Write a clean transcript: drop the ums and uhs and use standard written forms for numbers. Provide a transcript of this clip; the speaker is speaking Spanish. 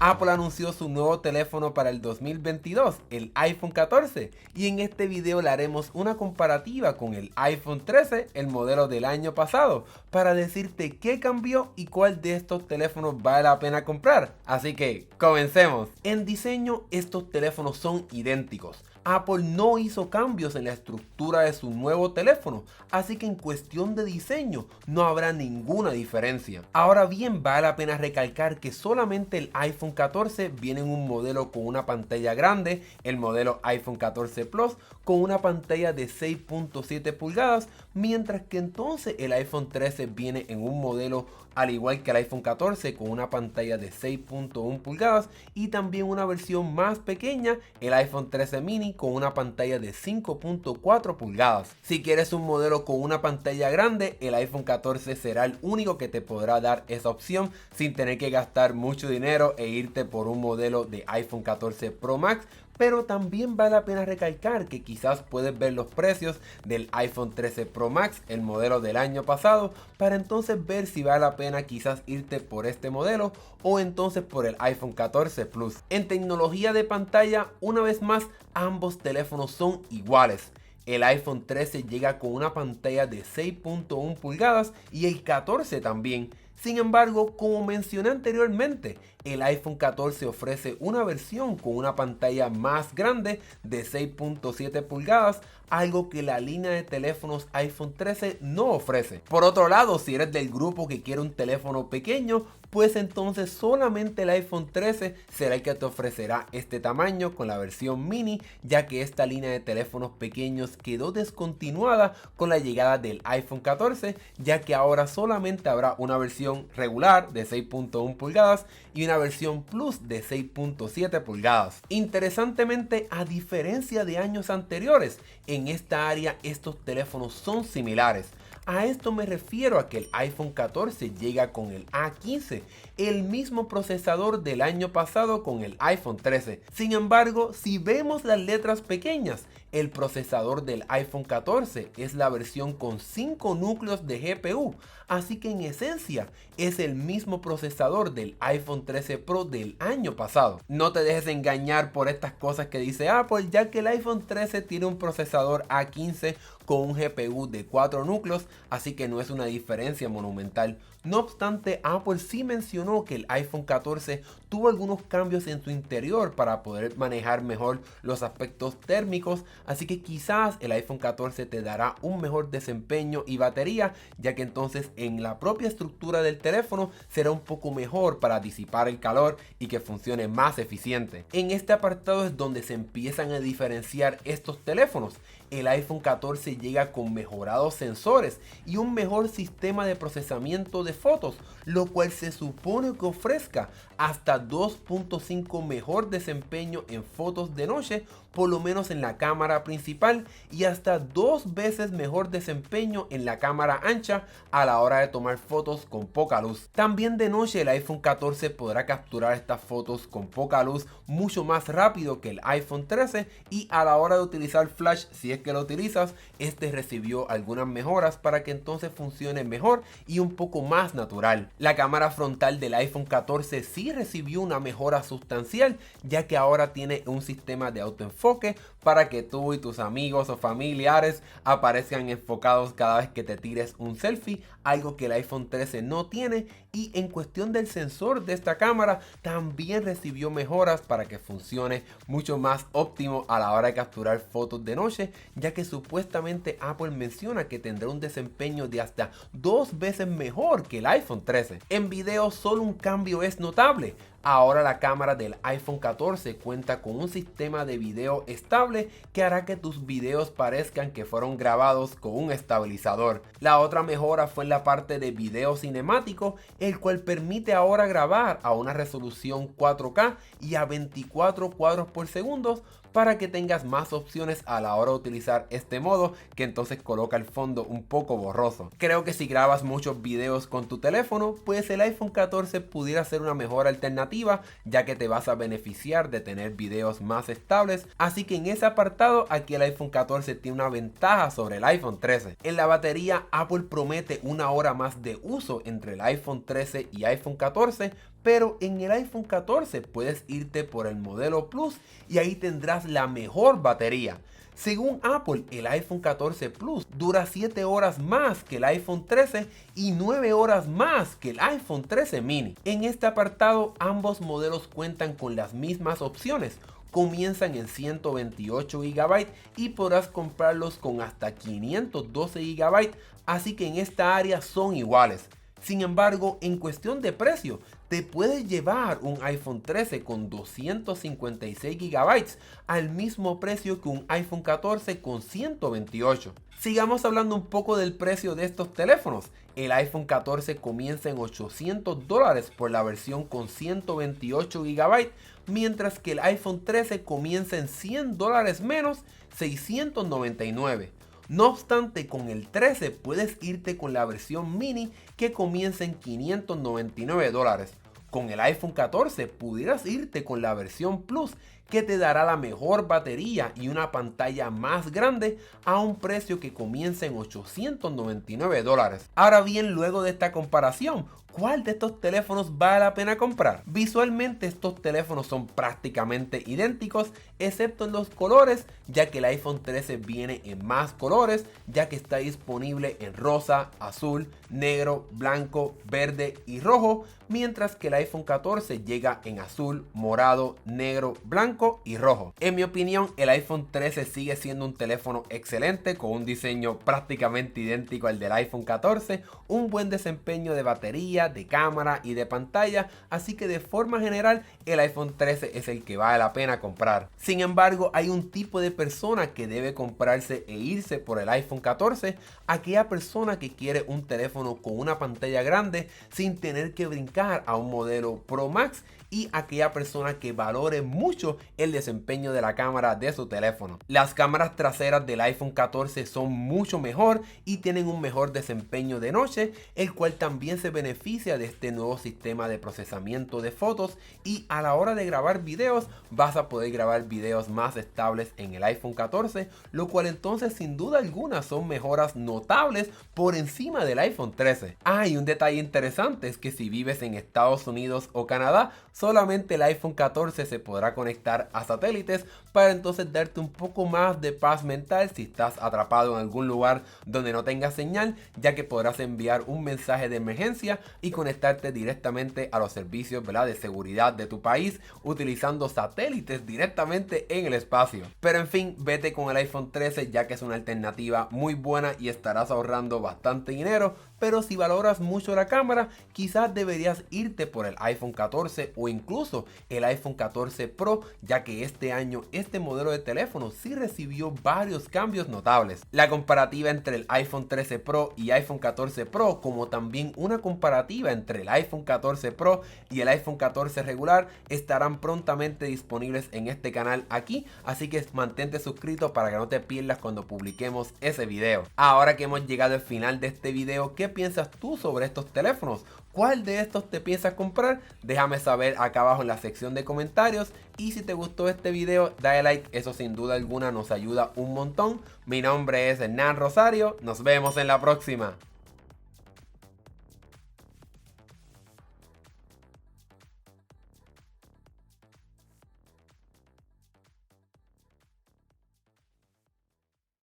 Apple anunció su nuevo teléfono para el 2022, el iPhone 14, y en este video le haremos una comparativa con el iPhone 13, el modelo del año pasado, para decirte qué cambió y cuál de estos teléfonos vale la pena comprar. Así que, comencemos. En diseño, estos teléfonos son idénticos. Apple no hizo cambios en la estructura de su nuevo teléfono, así que en cuestión de diseño no habrá ninguna diferencia. Ahora bien, vale la pena recalcar que solamente el iPhone 14 viene en un modelo con una pantalla grande, el modelo iPhone 14 Plus con una pantalla de 6.7 pulgadas, mientras que entonces el iPhone 13 viene en un modelo al igual que el iPhone 14 con una pantalla de 6.1 pulgadas y también una versión más pequeña, el iPhone 13 mini con una pantalla de 5.4 pulgadas. Si quieres un modelo con una pantalla grande, el iPhone 14 será el único que te podrá dar esa opción sin tener que gastar mucho dinero e irte por un modelo de iPhone 14 Pro Max. Pero también vale la pena recalcar que quizás puedes ver los precios del iPhone 13 Pro Max, el modelo del año pasado, para entonces ver si vale la pena quizás irte por este modelo o entonces por el iPhone 14 Plus. En tecnología de pantalla, una vez más, ambos teléfonos son iguales. El iPhone 13 llega con una pantalla de 6.1 pulgadas y el 14 también. Sin embargo, como mencioné anteriormente, el iPhone 14 ofrece una versión con una pantalla más grande de 6.7 pulgadas, algo que la línea de teléfonos iPhone 13 no ofrece. Por otro lado, si eres del grupo que quiere un teléfono pequeño, pues entonces solamente el iPhone 13 será el que te ofrecerá este tamaño con la versión mini, ya que esta línea de teléfonos pequeños quedó descontinuada con la llegada del iPhone 14, ya que ahora solamente habrá una versión regular de 6.1 pulgadas y una versión Plus de 6.7 pulgadas. Interesantemente, a diferencia de años anteriores, en esta área estos teléfonos son similares. A esto me refiero a que el iPhone 14 llega con el A15, el mismo procesador del año pasado con el iPhone 13. Sin embargo, si vemos las letras pequeñas, el procesador del iPhone 14 es la versión con 5 núcleos de GPU, así que en esencia es el mismo procesador del iPhone 13 Pro del año pasado. No te dejes engañar por estas cosas que dice Apple, ya que el iPhone 13 tiene un procesador A15 con un GPU de 4 núcleos, así que no es una diferencia monumental. No obstante, Apple sí mencionó que el iPhone 14 tuvo algunos cambios en su interior para poder manejar mejor los aspectos térmicos, así que quizás el iPhone 14 te dará un mejor desempeño y batería, ya que entonces en la propia estructura del teléfono será un poco mejor para disipar el calor y que funcione más eficiente. En este apartado es donde se empiezan a diferenciar estos teléfonos. El iPhone 14 llega con mejorados sensores y un mejor sistema de procesamiento de fotos, lo cual se supone que ofrezca hasta 2.5 mejor desempeño en fotos de noche, por lo menos en la cámara principal, y hasta 2 veces mejor desempeño en la cámara ancha a la hora de tomar fotos con poca luz. También de noche el iPhone 14 podrá capturar estas fotos con poca luz mucho más rápido que el iPhone 13, y a la hora de utilizar flash, si es que lo utilizas, este recibió algunas mejoras para que entonces funcione mejor y un poco más natural. La cámara frontal del iPhone 14 sí recibió una mejora sustancial, ya que ahora tiene un sistema de autoenfoque para que tú y tus amigos o familiares aparezcan enfocados cada vez que te tires un selfie, algo que el iPhone 13 no tiene. Y en cuestión del sensor de esta cámara, también recibió mejoras para que funcione mucho más óptimo a la hora de capturar fotos de noche, ya que supuestamente Apple menciona que tendrá un desempeño de hasta 2 veces mejor que el iPhone 13. En video solo un cambio es notable. Ahora la cámara del iPhone 14 cuenta con un sistema de video estable que hará que tus videos parezcan que fueron grabados con un estabilizador. La otra mejora fue en la parte de video cinemático, el cual permite ahora grabar a una resolución 4K y a 24 cuadros por segundo, para que tengas más opciones a la hora de utilizar este modo, que entonces coloca el fondo un poco borroso. Creo que si grabas muchos videos con tu teléfono, pues el iPhone 14 pudiera ser una mejor alternativa, ya que te vas a beneficiar de tener videos más estables. Así que en ese apartado, aquí el iPhone 14 tiene una ventaja sobre el iPhone 13. En la batería, Apple promete una hora más de uso entre el iPhone 13 y iPhone 14, pero en el iPhone 14 puedes irte por el modelo Plus y ahí tendrás la mejor batería. Según Apple, el iPhone 14 Plus dura 7 horas más que el iPhone 13 y 9 horas más que el iPhone 13 mini. En este apartado, ambos modelos cuentan con las mismas opciones. Comienzan en 128 GB y podrás comprarlos con hasta 512 GB, así que en esta área son iguales. Sin embargo, en cuestión de precio, te puedes llevar un iPhone 13 con 256 GB al mismo precio que un iPhone 14 con 128. Sigamos hablando un poco del precio de estos teléfonos. El iPhone 14 comienza en $800 por la versión con 128 GB, mientras que el iPhone 13 comienza en $100 menos, $699. No obstante, con el 13 puedes irte con la versión mini que comienza en $599. Con el iPhone 14 pudieras irte con la versión Plus que te dará la mejor batería y una pantalla más grande a un precio que comienza en $899. Ahora bien, luego de esta comparación, ¿cuál de estos teléfonos vale la pena comprar? Visualmente estos teléfonos son prácticamente idénticos, excepto en los colores, ya que el iPhone 13 viene en más colores, ya que está disponible en rosa, azul, negro, blanco, verde y rojo, mientras que el iPhone 14 llega en azul, morado, negro, blanco y rojo. En mi opinión, el iPhone 13 sigue siendo un teléfono excelente con un diseño prácticamente idéntico al del iPhone 14, un buen desempeño de batería, de cámara y de pantalla, así que de forma general el iPhone 13 es el que vale la pena comprar. Sin embargo, hay un tipo de persona que debe comprarse e irse por el iPhone 14, aquella persona que quiere un teléfono con una pantalla grande sin tener que brincar a un modelo Pro Max, y aquella persona que valore mucho el desempeño de la cámara de su teléfono. Las cámaras traseras del iPhone 14 son mucho mejor y tienen un mejor desempeño de noche, el cual también se beneficia de este nuevo sistema de procesamiento de fotos, y a la hora de grabar videos vas a poder grabar videos más estables en el iPhone 14, lo cual entonces sin duda alguna son mejoras notables por encima del iPhone 13. Y un detalle interesante es que si vives en Estados Unidos o Canadá, solamente el iPhone 14 se podrá conectar a satélites, para entonces darte un poco más de paz mental si estás atrapado en algún lugar donde no tengas señal, ya que podrás enviar un mensaje de emergencia y conectarte directamente a los servicios, ¿verdad?, de seguridad de tu país utilizando satélites directamente en el espacio. Pero en fin, vete con el iPhone 13, ya que es una alternativa muy buena y estarás ahorrando bastante dinero. Pero si valoras mucho la cámara, quizás deberías irte por el iPhone 14 o incluso el iPhone 14 Pro, ya que este año este modelo de teléfono sí recibió varios cambios notables. La comparativa entre el iPhone 13 Pro y iPhone 14 Pro, como también una comparativa entre el iPhone 14 Pro y el iPhone 14 regular, estarán prontamente disponibles en este canal aquí, así que mantente suscrito para que no te pierdas cuando publiquemos ese video. Ahora que hemos llegado al final de este video, ¿qué piensas tú sobre estos teléfonos? ¿Cuál de estos te piensas comprar? Déjame saber acá abajo en la sección de comentarios, y si te gustó este video dale like, eso sin duda alguna nos ayuda un montón. Mi nombre es Hernán Rosario, nos vemos en la próxima.